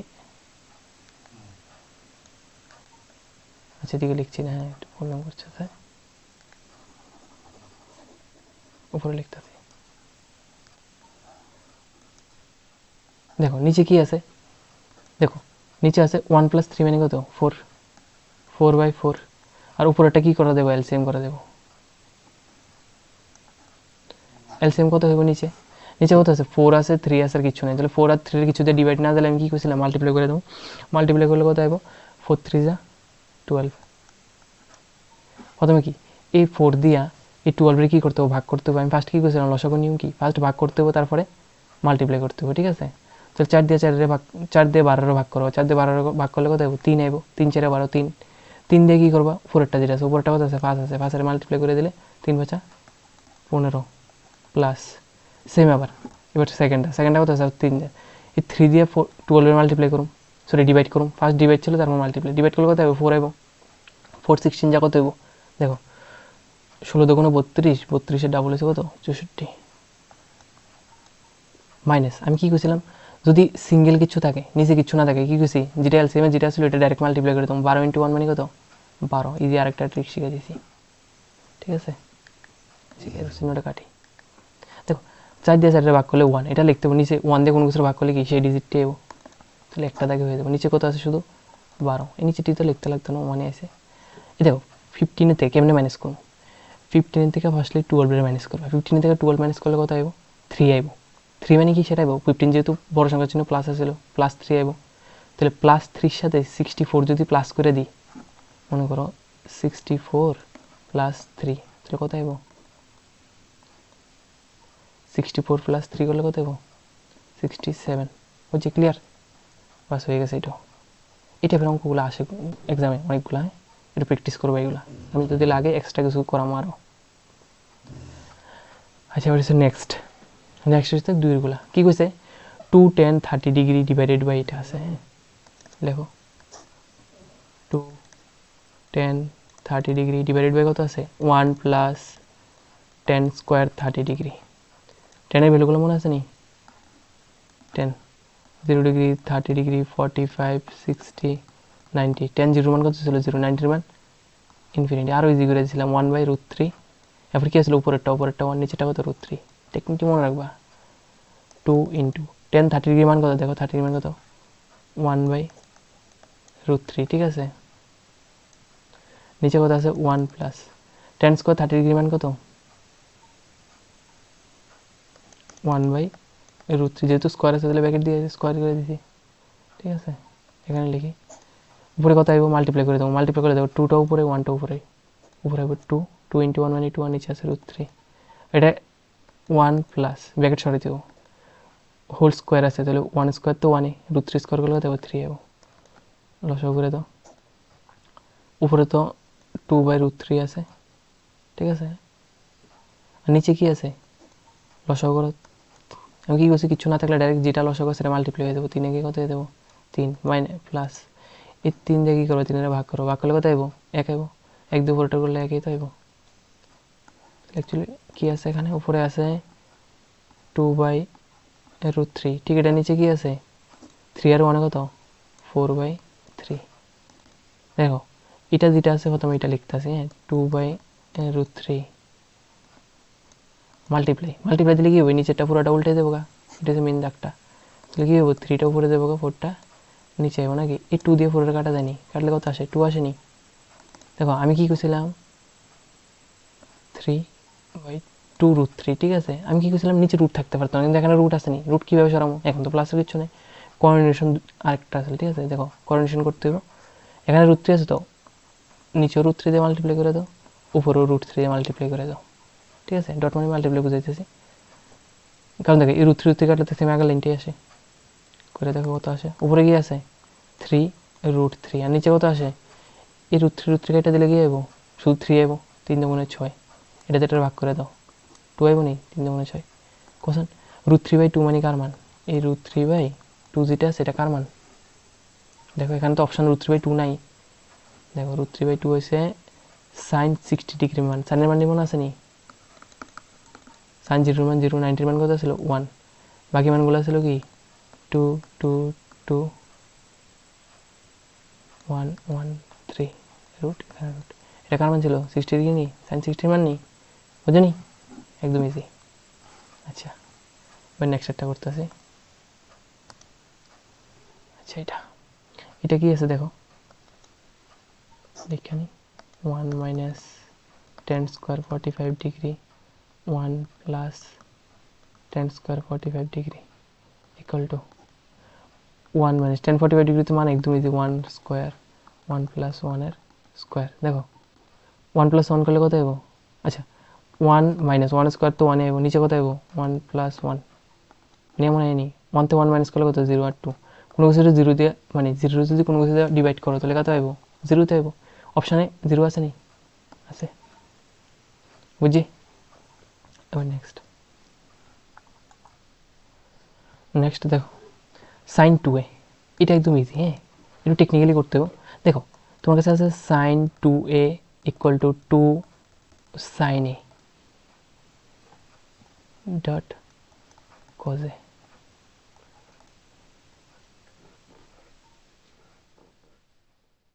আচ্ছা এদিকে লিখছি না, হ্যাঁ একটু প্রবলেম করছে, তাই উপরে লিখতেছি। দেখো নিচে কি আছে? দেখো নিচে আছে 1 + 3 মানে কত? 4, 4/4। আর উপরেটা কি করে দেবো? এলসিএম করে দেবো। এলসিএম কত হইব? নিচে কত আছে? 4 আছে, 3 আছে, আর কিছু নেই, তাহলে 4 আর 3 এর কিছু দিয়ে ডিভাইড না দিলে আমি কি করছিলাম? মাল্টিপ্লাই করে দেবো। মাল্টিপ্লাই করলে কত হইব? 4 3 যা 12। প্রথমে কি এই 4 দিয়া এই 12 কী করতে হবে? ভাগ করতে হবে। আমি ফার্স্ট কী করেছিলাম? লসাগু নিয়ম কি? ফার্স্ট ভাগ করতে হবে, তারপরে মাল্টিপ্লাই করতে হবে, ঠিক আছে? তাহলে 4 দিয়ে 4 ভাগ, 4 দিয়ে 12 ভাগ করবো, 4 দিয়ে 12 ভাগ করলে কত হবে? 3 আইব। 3 4 12, 3 3 দিয়ে কী করবা? উপরেরটা যেটা আছে, উপরেরটা কত আছে? 5 আছে, 5 এর মাল্টিপ্লাই করে দিলে 3 5 15 প্লাস সেম। আবার এবার সেকেন্ডটা কত আছে? 3 দিয়ে এই 3 দিয়ে 12 এর মাল্টিপ্লাই করুন, সরি ডিভাইড করুন। ফার্স্ট ডিভাইড ছিল, তারপর মাল্টিপ্লাই। ডিভাইড করলে কত হবে? 4 আইব। 4 16 যা কত হইব? দেখো 16 2 32, 32 এর ডাবল হচ্ছে কত? 64। মাইনাস আমি কী করছিলাম? যদি সিঙ্গেল কিছু থাকে, নিচে কিছু না থাকে, কি কইছি, যেটা এলসিএম যেটা ছিল এটা ডাইরেক্ট মাল্টিপ্লাই করে দিতাম। 12 × 1 মানে কত? 12। ইজি আরেকটা ট্রিক শিখে দিছি, ঠিক আছে। চিহ্নটা কাটি। দেখো 4 দিয়ে 4 ভাগ করলে 1, এটা লিখতে হবে। নিচে 1 দিয়ে কোনো কিছু ভাগ করলে কি সেই ডিজিটটি এবো, তাহলে একটা দাগে হয়ে যাবে। নিচে কত আছে? শুধু 12। এই নিচেটি তো লিখতে লাগতো না, 1 আছে। এই দেখো 15 থেকে কেমনে মাইনাস করবো? 15 থেকে ফার্স্টলি 12 মাইনাস করবো। 15 থেকে 12 মাইনাস করলে কত আইব? 3 আইব। 3 মানে কি সেটা আইব? 15 যেহেতু বড় সংখ্যার চিহ্ন প্লাস আছিল, প্লাস 3 আইব। তাহলে প্লাস 3 সাথে 64 যদি প্লাস করে দিই, মনে করো 64 প্লাস 3, তাহলে কত আইব? 64 প্লাস 3 করলে কত আইব? 67। হচ্ছে ক্লিয়ার? বাস হয়ে গেছে। এটা ফের অঙ্কগুলো আসে এক্সামে অনেকগুলো, হ্যাঁ, এটা প্র্যাকটিস করবো এগুলো। আমি যদি লাগে এক্সট্রা কিছু করামো আরও। আচ্ছা এবার হচ্ছে নেক্সট হচ্ছে 2-এরগুলা। কী কইছে? 2 10 30 ডিগ্রি ডিভাইডেড বাই এটা আছে, হ্যাঁ, দেখো 2 10 30 ডিগ্রি ডিভাইডেড বাই কত আছে? 1 প্লাস 10 স্কোয়ার 30 ডিগ্রি। 10-এর ভ্যালুগুলো মনে আছে নি? 10, 0 ডিগ্রি, 30 ডিগ্রি, 45, 60, 90। 10 জিরোর মান কত ছিল? 0, 90-এর মান ইনফিনিটি। আরও ইজি করে দিয়েছিলাম 1/√3। এরপর কি আসলে উপরেরটা 1, নিচেটা কত? √3। টেকনিকটি মনে রাখবা। 2 × 10 30 ডিগ্রি মান কত? দেখো 30 ডিগ্রি মান কত? 1/√3, ঠিক আছে। নিচে কত আছে? 1 প্লাস 10 স্কোয়ার 30 ডিগ্রি মান কত? 1/√3। যেহেতু স্কোয়ার আছে তাহলে ব্র্যাকেট দিয়ে স্কোয়ার করে দিছি, ঠিক আছে। এখানে লিখি উপরে কত আইব? মাল্টিপ্লাই করে দেবো। মাল্টিপ্লাই করে দেবো 2টা উপরে 1টা উপরে আইব 2। 2 × 1 মানে 2, আর নিচে আছে √3। এটা 1 প্লাস ব্র্যাকেট সরাই দেবো, হোল স্কোয়ার আছে, তাহলে 1 স্কোয়ার তো 1, √3 স্কোয়ার করলে কত? 3 আইব। লসাগু করে দাও। উপরে তো 2/√3 আছে, ঠিক আছে। আর নিচে কি আছে? লসাগু করো। আমি কি করছি? কিছু না থাকলে ডাইরেক্ট যেটা লসাগু সেটা মাল্টিপ্লাই হয়ে দেবো। 3 এ কত হয়ে দেবো? 3 মাইনাস প্লাস এই 3 দিয়ে কী করবো? 3 ভাগ করো, ভাগ করলে কত আইব? 1 আইব। 1 দিয়ে উপরেটা করলে 1ই তো আইব। অ্যাকচুয়ালি কী আছে এখানে? উপরে আছে 2/√3, ঠিক। এটা নিচে কি আছে? 3 আর 1 কত? 4/3। দেখো এটা যেটা আছে প্রথমে এটা লিখতে আছে, হ্যাঁ, 2/√3 মাল্টিপ্লাই দিলে কি হবে? নিচেরটা পুরোটা উল্টে দেবো গা, এটা হচ্ছে মেন দাগটা। তাহলে কী হবে? 3টা উপরে দেবো গা, 4টা নিচে আইব নাকি? এই 2 দিয়ে 4 কাটা যায়নি, কাটলে কত আসে? 2 আসেনি। দেখো আমি কি করছিলাম? 3/2√3, ঠিক আছে। আমি কি করছিলাম? নিচে রুট থাকতে পারতাম, কিন্তু এখানে রুট আসেনি। রুট কীভাবে সরাবো? এখন তো প্লাসের কিছু নেই, কোঅর্ডিনেশন আরেকটা আছে, ঠিক আছে। দেখো কোঅর্ডিনেশন করতে হবে। এখানে √3 আছে তো নিচেও √3 দিয়ে মাল্টিপ্লাই করে দাও, উপরেও √3 দিয়ে মাল্টিপ্লাই করে দাও, ঠিক আছে। ডট মানে মাল্টিপ্লাই বুঝাইতেছি, কারণ দেখো এই √3 কাটলে তো সেম আগের লাইনটাই আসে। করে দেখো কত আসে। উপরে কি আছে? 3√3, আর নিচে কত আসে? এই √3 কেটে দিলে কি আইব? শুধু 3 আইব। 3 × 6, এটা যেটা ভাগ করে দাও 2 আইব নি? 3 × 6 কোশ্চেন। √3/2 মানে কার মান? এই √3/2 যেটা আছে এটা কার মান? দেখো এখানে তো অপশান √3/2 নাই। দেখো √3/2 হয়েছে সাইন 60 ডিগ্রি মান। সাইনের মান মনে আছে নি? সাইন 0 মান 0, 90 মান কত ছিল? 1। বাকি মানগুলো ছিল কি? 2 2 2 1 1 3 রুট, এখানে রুট। এটা কার মান ছিল? 60 ডিগ্রি নি? সাইন 60 মান নি? বুঝো নি? একদম ইজি। আচ্ছা এবার নেক্সট একটা করতেছি। আচ্ছা এটা কি আছে দেখো, এখানে 1 minus 10 square 45 degree 1 plus 10 square 45 degree equal to 1 minus 10 45 degree তো মান একদম ইজি, 1 স্কোয়ার 1 প্লাস 1 এর স্কোয়ার। দেখো 1 প্লাস 1 করলে কত আইব? আচ্ছা 1 মাইনাস 1 স্কোয়ার তো 1 আইব, নিচে কত আইব? 1 প্লাস 1 নিয়ে মনে হয়নি। 1 থেকে 1 মাইনাস করলে কত? 0 আর 2। কোনো কিছু 0 দিয়ে মানে 0 যদি কোনো কিছু দিয়ে ডিভাইড করো তাহলে কত আইব? 0তে আইব। অপশানে 0 আছে নি? আছে, বুঝছি। এবার নেক্সট দেখো সাইন 2a, এটা একদম ইজি, হ্যাঁ, একটু টেকনিক্যালি করতে হবে। দেখো তোমার কাছে আছে sine 2a equal to 2 sine a dot cos a।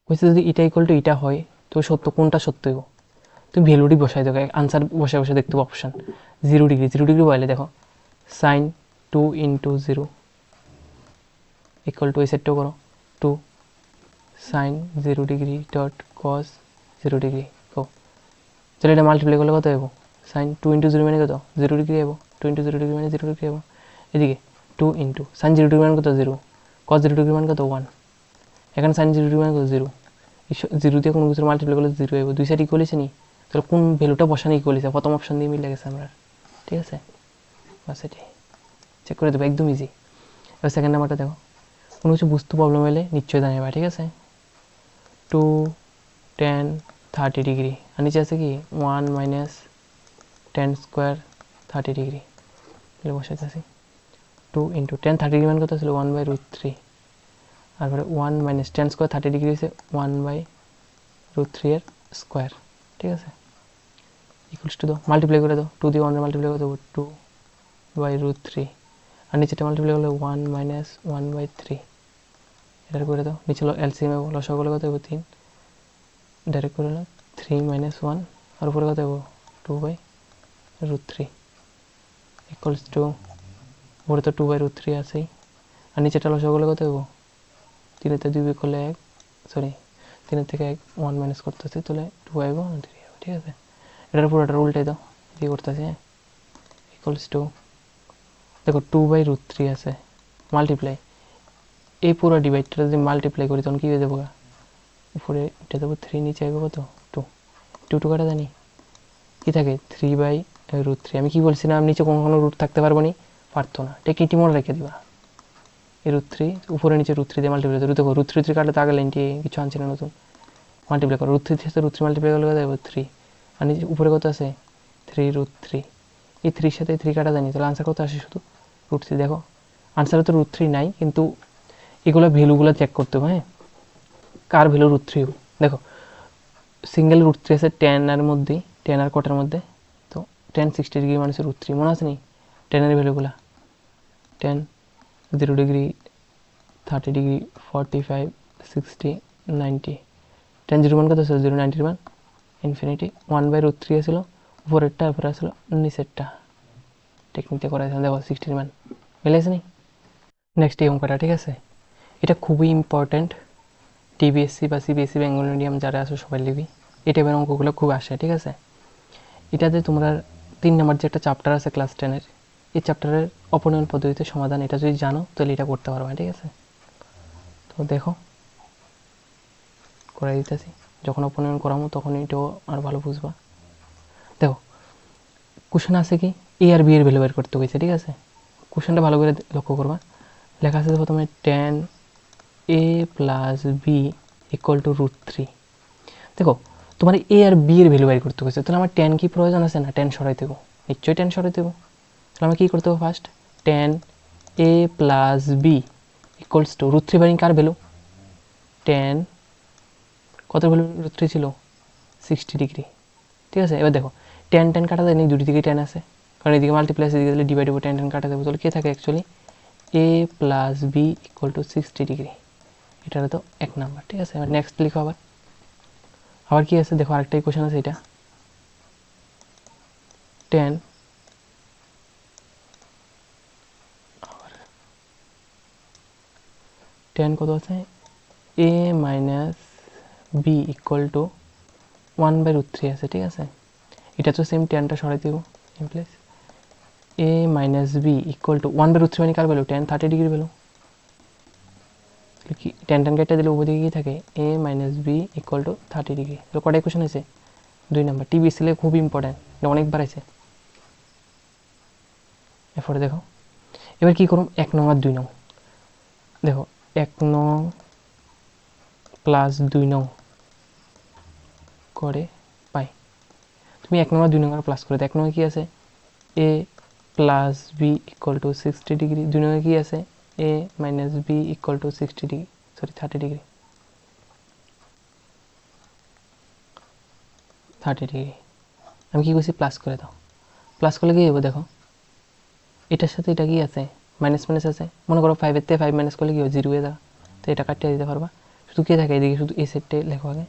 কইছে যদি এটা ইকুয়াল টু এটা হয় তো সত্য কোনটা সত্য হইব, তুমি ভ্যালুটি বসাই দেখো, আনসার বসে বসে দেখতে পাবো অপশান 0 ডিগ্রি। 0 ডিগ্রি বলে দেখো সাইন 2 ইন্টু 0 ইকুয়াল টু এই সেটটাও করো 2 sine 0 degree dot cos 0 degree. চলো এটা মাল্টিপ্লাই করলে কত হইব, সাইন 2 ইন্টু 0 মানে কত 0 ডিগ্রি হইব, 2 ইন্টু 0 ডিগ্রি মানে 0 ডিগ্রি হইব। এদিকে 2 ইন্টু সাইন 0 ডিগ্রি মানে কত 0, কস 0 ডিগ্রি মানে কত 1, এখানে সাইন 0 ডিগ্রি মানে কত 0, 0 দিয়ে কোনো কিছু মাল্টিপ্লাই করলে 0 হইব, দুই সাইড ইকুয়াল হয়েছে নি, তাহলে কোন ভ্যালুটা বসানো ইকুয়াল হয়েছে, প্রথম অপশন দিয়ে মিলে গেছে আমরা, ঠিক আছে বাস এটাই চেক করে দেবো, একদম ইজি। এবার সেকেন্ড নাম্বারটা দেখো, কোনো কিছু বুঝতে প্রবলেম হলে নিশ্চয়ই জানাবে, ঠিক আছে 2 10 30 ডিগ্রি, আর নিচে আছে কি 1 মাইনাস 10 স্কোয়ার 30 ডিগ্রি, তাহলে বসাইতে আছি 2 ইন্টু 10 30 ডিগ্রি মানে কত ছিল 1/√3, তারপরে 1 মাইনাস 10 স্কোয়ার 30 ডিগ্রি হচ্ছে 1/√3 এর স্কোয়ার, ঠিক আছে ইকুয়ালস টু দাও, মাল্টিপ্লাই করে দাও, 2 দিয়ে 1 মাল্টিপ্লাই করে দেবো 2/√3, আর নিচেটা মাল্টিপ্লাই করলে 1 মাইনাস 1/3, এটার করে দাও, নিচে এলসিএম এবং লসাগু করলে কত হবে 3, ডাইরেক্ট করে দাও 3 মাইনাস 1, আর উপরে কত হবে 2/√3 ইকুয়ালস টু, উপরে তো 2/√3 আছেই, আর নিচেটা লসাগু করলে কত হবে 3-তে 2 বিয়োগ করলে 1, সরি 3 থেকে 1 মাইনাস করতেছি, তাহলে 2 আইব 3 আইব, ঠিক আছে এটার পুরোটা উল্টাই দাও, দিয়ে করতেছি ইকুয়ালস টু, দেখো 2/√3 আছে মাল্টিপ্লাই, এই পুরো ডিভাইডটা যদি মাল্টিপ্লাই করি তখন কী হয়ে যাবো, উপরে এটা দেবো 3, নিচে আইব কত 2, 2 কাটা জানি কী থাকে 3/√3, আমি কি বলছিলাম নিচে কোনো রুট থাকতে পারবো নি, পারতো না, টেকনিকটি মনে রেখে দিবা, এই √3 উপরে নিচে √3 দিয়ে মাল্টিপ্লাই করতে, দেখো √3 কাটলে তো আগে লাইনটি কিছু আনছি না নতুন, মাল্টিপ্লাই করো √3 থেকে √3 মাল্টিপ্লাই করলে কত যাবে 3, আর নিচে উপরে কত আছে 3√3, এই 3 সাথে 3 কাটা জানি, তাহলে আনসার কত আসে শুধু √3, দেখো আনসারে তো √3 নাই, কিন্তু এগুলো ভ্যালুগুলো চেক করতে হবে, হ্যাঁ কার ভ্যালু √3 হবে, দেখো সিঙ্গেল √3 আছে 10 এর মধ্যেই, 10 আর কটার মধ্যে, তো 10 60 ডিগ্রি মানে √3 মনে আছে নি 10 এর ভ্যালুগুলা 10 0 ডিগ্রি 30 ডিগ্রি 45 60 90, 10 0 মান কত ছিল 0, 90 মান ইনফিনিটি, 1/√3 আসলো উপরেরটা, উপরে আসলো নিচেরটা, টেকনিকটা করাইছিলাম দেখো 60 মান মিলেছে নি। নেক্সট এই অঙ্কটা, ঠিক আছে এটা খুবই ইম্পর্ট্যান্ট, টিবিএসসি বা সিবিএসসি বেঙ্গল মিডিয়াম যারা আছে সবাই লিখবি, এই টাইপের অঙ্কগুলো খুব আসে, ঠিক আছে এটাতে তোমরা 3 নম্বর যে একটা চ্যাপ্টার আছে ক্লাস 10-এর, এই চ্যাপ্টারের অপনয়ন পদ্ধতিতে সমাধান, এটা যদি জানো তাহলে এটা করতে পারবে, ঠিক আছে তো দেখো করাই দিতেছি, যখন অপনয়ন করামো তখন এটাও আর ভালো বুঝবা। দেখো কোশ্চেন আছে কি এ আর বি এর ভ্যালু বের করতে হয়েছে, ঠিক আছে কোশ্চেনটা ভালো করে লক্ষ্য করবা, লেখা আছে প্রথমে tan a plus B equal to √3, দেখো তোমার এ আর বি এর ভ্যালু বের করতে হয়েছে, তাহলে আমার tan কি প্রয়োজন আছে না, tan সরাই দেবো, নিশ্চয়ই tan সরাই দেবো, তাহলে আমি কী করতে হবে first tan a plus B equals to √3 বাই কার ভ্যালু tan, কত ভ্যালু √3 ছিল 60 ডিগ্রি, ঠিক আছে এবার দেখো tan tan কাটা যায় নি, দুটি দিকে tan আছে, কারণ এদিকে মাল্টিপ্লাস এদিকে দিলে ডিভাইড হবে, tan tan কাটা যাবে, তাহলে কে থাকে actually a plus B equal to 60 degree, এটা তো 1 নাম্বার, ঠিক আছে এবার নেক্সট লিখো, আবার কি আছে দেখো আরেকটা ইকুয়েশন আছে, এটা tan tan কত আছে a minus B equal to 1/√3 আছে, ঠিক আছে এটা তো সেম ট্যানটা সরাই দেবো in place, a minus B equal to 1/√3 মানে কার ভ্যালু tan 30 ডিগ্রি ভ্যালু, কি tan tan কেটে দিলে উপর দিকে কী থাকে a minus B equal to 30 degree, তো কটা ইকুয়েশন আছে 2 নাম্বার, টিবিএসসি খুব ইম্পর্টেন্ট, এটা অনেকবার আছে। এরপরে দেখো এবার কী করুন 1 নং আর 2 নং, দেখো 1 নং প্লাস 2 নং করে পাই, তুমি 1 নং আর 2 নং প্লাস করে দাও, 1 নং কি আছে a plus B equal to 60 degree, 2 নং কি আছে a minus B equal to 60 degree, sorry 30 degree, 30 degree আমি কী করছি প্লাস করে দাও, প্লাস করলে কী হবে দেখো এটার সাথে এটা কি আছে মাইনাস মাইনাস আছে, মনে করো 5 এর থেকে 5 মাইনাস করলে কী হবে 0 হয়ে যাবে, তো এটা কাটিয়ে দিতে পারবা, শুধু কে থাকে এদিকে, শুধু এ সেটে লেখো আগে,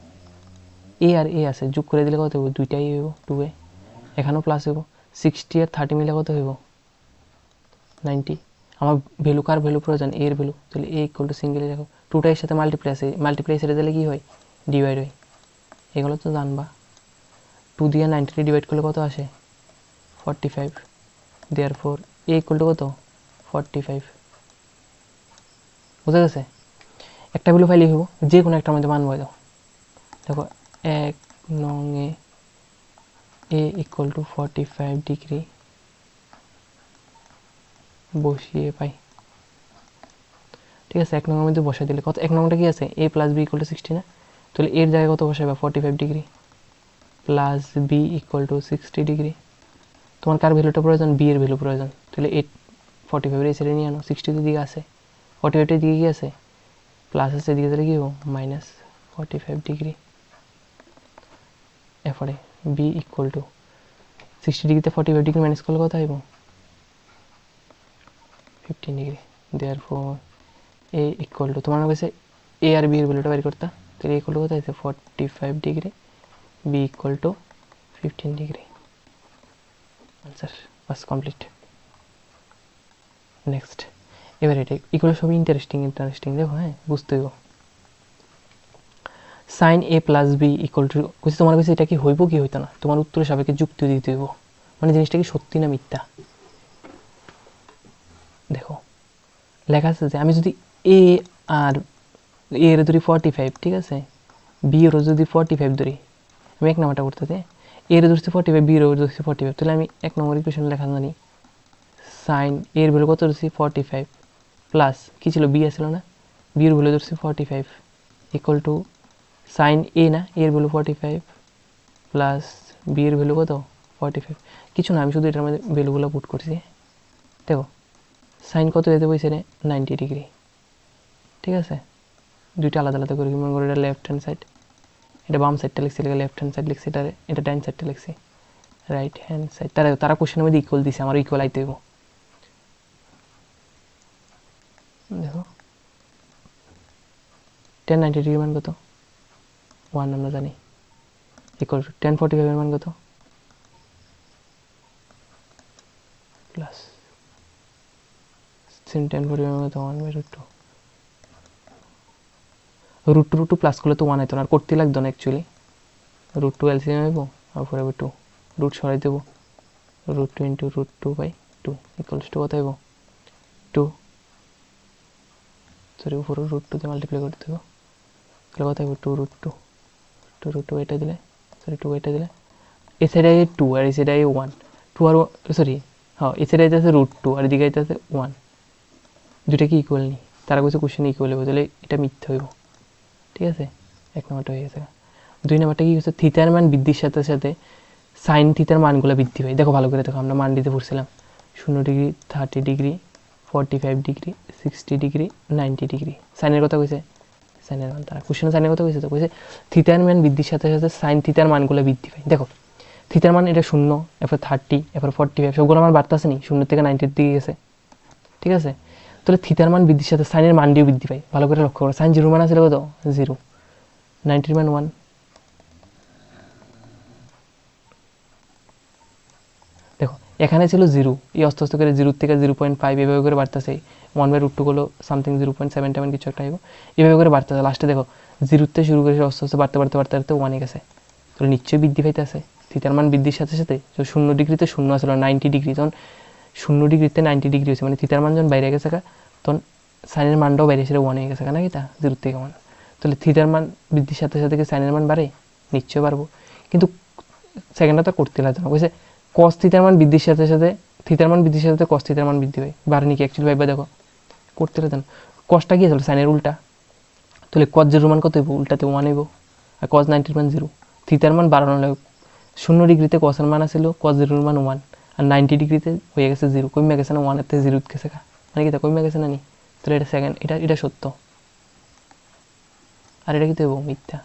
এ আর এ আছে, যোগ করে দিলে কত হইব, দুইটাই হইব 2a, এখানেও প্লাস হইব, 60 আর 30 মিলে কত হইব 90। আমার ভ্যালু কার ভ্যালু প্রয়োজন, এর ভ্যালু, তাহলে এ ইকুয়াল টু সিঙ্গেলি রাখো, টুটা এর সাথে মাল্টিপ্লাই সেরে দিলে কি হয়, ডিভাইড হয়, এগুলো তো জানবা। 2 দিয়ে 90 ডিভাইড করলে কত আসে 45, দেয়ারফর এ ইকুয়াল টু কত 45, বুঝা গেছে। একটা ভ্যালু ফাইলে হইব, যে কোনো একটা মধ্যে মান বয়ে দাও। দেখো 1 নং এ ইকুয়াল টু 45 ডিগ্রি বসিয়ে পাই, ঠিক আছে। 1 নং মধ্যে বসাই দিলে কত, 1 নংটা কি আছে, A plus B equal to 60 না, তাহলে এর জায়গায় কত বসাইবা 45 degree plus B equal to 60 degree. তোমার কার ভ্যালুটা প্রয়োজন, বি এর ভ্যালু প্রয়োজন, তাহলে 45 এর সাইডে নিয়ে আনো, 60 দিকে আছে, 45 এর দিকে কি আছে প্লাস আছে, এদিকে তাহলে কি হবো মাইনাস 45 ডিগ্রি। এরপরে বি ইকুয়াল টু 60 ডিগ্রিতে 45 ডিগ্রি মাইনাস করলে কত হইব 15 degree, therefore A equal to, তোমার কাছে এ আর বি এর ভ্যালুটা বের করতে, তাহলে এ ইকুয়াল টু কত আছে 45 degree, B equal to 15 degree, answer বাস কমপ্লিট। নেক্সট, এবার এটা এগুলো সবই ইন্টারেস্টিং দেখো, হ্যাঁ বুঝতে হইব। Sine A plus B equal to, বুঝছি তোমার কাছে এটা কি হইব কি হইতো না, তোমার উত্তরের সাপেক্ষে যুক্তি দিতে হইব, মানে জিনিসটা কি সত্যি না মিথ্যা। দেখো লেখা আছে যে আমি যদি এ আর এর ধরি 45, ঠিক আছে, বি এরও যদি 45 ধরি, আমি 1 নাম্বারটা করতেছি, এর ধরছি 45, বি এরও ধরছি 45, তাহলে আমি 1 নম্বর ইকুয়েশন লেখা জানি, সাইন এর ভ্যালু কত ধরছি 45 প্লাস কি ছিল বি আসছিল না, বি এর ভ্যালু ধরছি 45 ইকুয়াল টু সাইন এ না, এর ভ্যালু 45 প্লাস বি এর ভ্যালু কত 45, কিছু না, আমি শুধু এটার মধ্যে ভ্যালুগুলো পুট করছি। দেখো সাইন কত দিতে বলছে রে 90 ডিগ্রি, ঠিক আছে, দুইটা আলাদা আলাদা করে, মনে করো এটা লেফট হ্যান্ড সাইড, এটা বাম সাইডটা লিখছি, লেফট হ্যান্ড সাইড লিখছি, এটা ডাইন সাইডটা লিখছি রাইট হ্যান্ড সাইড, তারা কোশ্চেনের মধ্যে ইকুয়াল দিছে, আমার ইকুয়াল আইতে হইব। দেখো 10 90 ডিগ্রি মান কত 1 আমরা জানি, ইকুয়াল টু 10 45 এর মান কত প্লাস 10 45 এর মান কত 1 বাই √2 প্লাস করলে তো 1 আইতো না, আর করতে লাগতো না অ্যাকচুয়ালি, √2 এলসিএম আইব আর পরে 2 রুট সরাই দেবো, √2 ইন্টু √2 বাই 2 ইকুয়ালস টু কত আইব 2, সরি উপরে √2 দিয়ে মাল্টিপ্লাই করতে দেবো, তাহলে কত আইব 2√2 এটা দিলে, সরি 2 এটা দিলে, এই সাইডে 2 আর এই সাইডে 1, 2 আর সরি হ্যাঁ এই সাইডে আছে √2 আর এদিকে আছে 1, দুটা কি ইকুয়াল নেই, তারা কিছু কোশ্চেন ইকুয়াল হইব, তাহলে এটা মিথ্যা হইব, ঠিক আছে। 1 নম্বরটা হয়ে গেছে। 2 নম্বরটা কি হচ্ছে, থিতার মান বৃদ্ধির সাথে সাথে সাইন থিতার মানগুলো বৃদ্ধি পায়, দেখো ভালো করে দেখো, আমরা মান দিতে পড়ছিলাম 0 degree 30 degree 45 degree 60 degree 90 degree, সাইনের কথা কইছে, সাইনের মান তারা কোশ্চেনে সাইনের কথা কইছে, তো কইছে থিতার মান বৃদ্ধির সাথে সাথে সাইন থিতার মানগুলো বৃদ্ধি পায়। দেখো থিতার মান এটা 0, এরপর 30, এরপর 45, সবগুলো মান বাড়তেছে নি, 0 থেকে 90 দিকে গেছে, ঠিক আছে। তাহলে থিতার মান বৃদ্ধির সাথে সাইনের মানটিও বৃদ্ধি পায়, ভালো করে লক্ষ্য করো, সাইন 0 মান আছে কত 0, 90 মান 1, দেখো এখানে ছিল 0, এই আস্তে আস্তে করে 0 থেকে 0.5 এভাবে করে বাড়তেছে, 1/√2 হলো সামথিং 0.7 কিছু একটা আইব, এভাবে করে বাড়তেছে, লাস্টে দেখো 0 থেকে শুরু করে আস্তে আস্তে বাড়তে বাড়তে বাড়তে বাড়তে 1 এ গেছে, তাহলে নিশ্চয়ই বৃদ্ধি পাইতেছে। থিতার মান বৃদ্ধির সাথে সাথে 0 ডিগ্রিতে 0 আসলে 90 ডিগ্রি, তখন 0 ডিগ্রিতে 90 ডিগ্রি হয়েছে, মানে থিতার মান যখন বাইরে গেছে তখন সাইনের মানটাও বাইরে এসে 1 হয়ে গেছে নাকি, তা 0 থেকে 1, তাহলে থিতার মান বৃদ্ধির সাথে সাথে কি সাইনের মান বাড়ে, নিশ্চয়ই বাড়বো, কিন্তু সেকেন্ডটা তো করতে লাগতো না, বুঝছে কস থিতার মান বৃদ্ধির সাথে সাথে থিতার মান বৃদ্ধির সাথে কস থিতার মান বৃদ্ধি পায়, বাড়েনি কি অ্যাকচুয়ালি ভাইবা, দেখো করতে লাগতো না, কসটা কি আসলে সাইনের উল্টা, তাহলে কস 0 মান কত হইব, উল্টাতে 1 হইব, আর কস 90 মান 0, থিতার মান বাড়ানো লাগে, 0 ডিগ্রিতে কসের মান আসছিল কস 0 মান 1, আর 90 ডিগ্রিতে হয়ে গেছে 0, কমে গেছে না 1 এর 0 গেছে, মানে কি তা কমে গেছে না নি, তাহলে এটা সেকেন্ড, এটা সত্য, আর এটা কিন্তু মিথ্যা,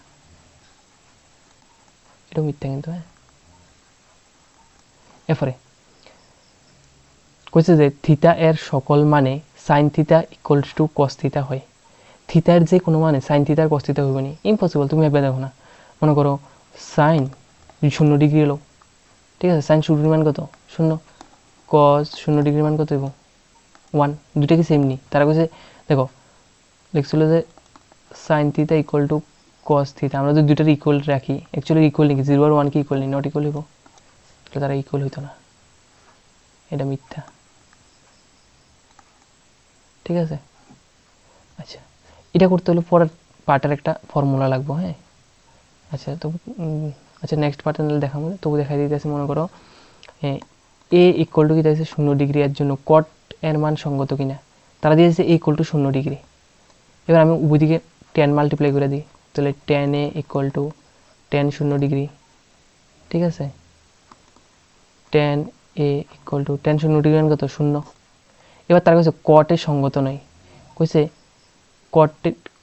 এটা মিথ্যা কিন্তু, হ্যাঁ। এরপরে কইছে যে থিতা এর সকল মানে sine theta equals to cos theta হয়, থিতার যে কোনো মানে সাইন থিতার কস থিতা হইব নি, ইম্পসিবল। তুমি ভেবে দেখো না, মনে করো সাইন 0 ডিগ্রি এলো, ঠিক আছে, সাইন 0 মান কত 0, কস 0 ডিগ্রির মান কত হইব 1, দুইটা কি সেম নি? তারা কইছে দেখো লিখছিল যে sine theta equal to cos theta, আমরা যদি দুইটার ইকুয়াল রাখি, অ্যাকচুয়ালি ইকুয়াল নাকি 0 আর 1 কি ইকুয়াল নি? নট ইকুয়াল হইব, তাহলে তারা ইকুয়াল হইতো না, এটা মিথ্যা, ঠিক আছে। আচ্ছা, এটা করতে হলে পরের পার্টের একটা ফর্মুলা লাগবে, হ্যাঁ। আচ্ছা তো আচ্ছা নেক্সট পার্টে নাহলে দেখাবো, তবু দেখাই দিতেছি। মনে করো এ ইকুয়াল টু কি দিয়েছে 0 ডিগ্রি, এর জন্য কট এর মান সঙ্গত কিনা, তারা দিয়েছে এ ইকুয়াল টু 0 ডিগ্রি। এবার আমি উভয় দিকে 10 মাল্টিপ্লাই করে দিই, তাহলে 10 ইকুয়াল টু 10 0 ডিগ্রি, ঠিক আছে। 10 ইকুয়াল টু 10 0 ডিগ্রি কত 0। এবার তারা কইছে কটে সঙ্গত নয়, কইছে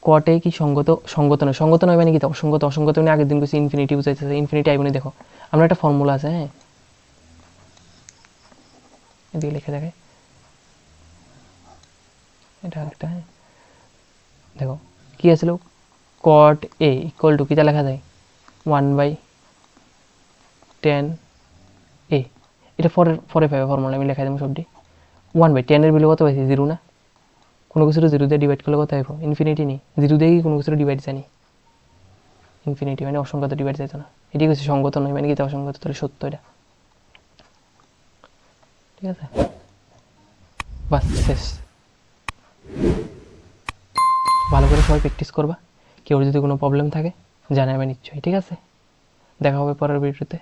কটে কি সঙ্গত নয়, সঙ্গত নয় মানে কি অসঙ্গত, অসঙ্গত মানে আগের দিন কইছে ইনফিনিটি বুঝাইতেছে, ইনফিনিটি আইবনি। দেখো আমরা একটা ফর্মুলা আছে, হ্যাঁ, এদিকে লিখে দেখাই, এটা একটা, হ্যাঁ দেখো কি আছিল, কট এ ইকুয়াল টু কিটা লেখা যায় 1/10 এ, এটা ফরে পাবে ফর্মুলা, আমি লেখাই দেবো সবটি। 1/10 এর ভ্যালু কত পাইছি 0 না, কোনো কিছু 0 দিয়ে ডিভাইড করলে কত আইব ইনফিনিটি নি, 0 দিয়ে কি কোনো কিছু ডিভাইড জানি, ইনফিনিটি মানে অসংখ্যত ডিভাইড যাইতো না, এটি কিছু সঙ্গত নয় মানে কি অসংখ্যত, তাহলে সত্য এটা, ঠিক আছে, বাস শেষ। ভালো করে সবাই প্র্যাকটিস করবা, কেউ যদি কোনো প্রবলেম থাকে জানাবে নিশ্চয়ই, ঠিক আছে। দেখা হবে পরের ভিডিওতে।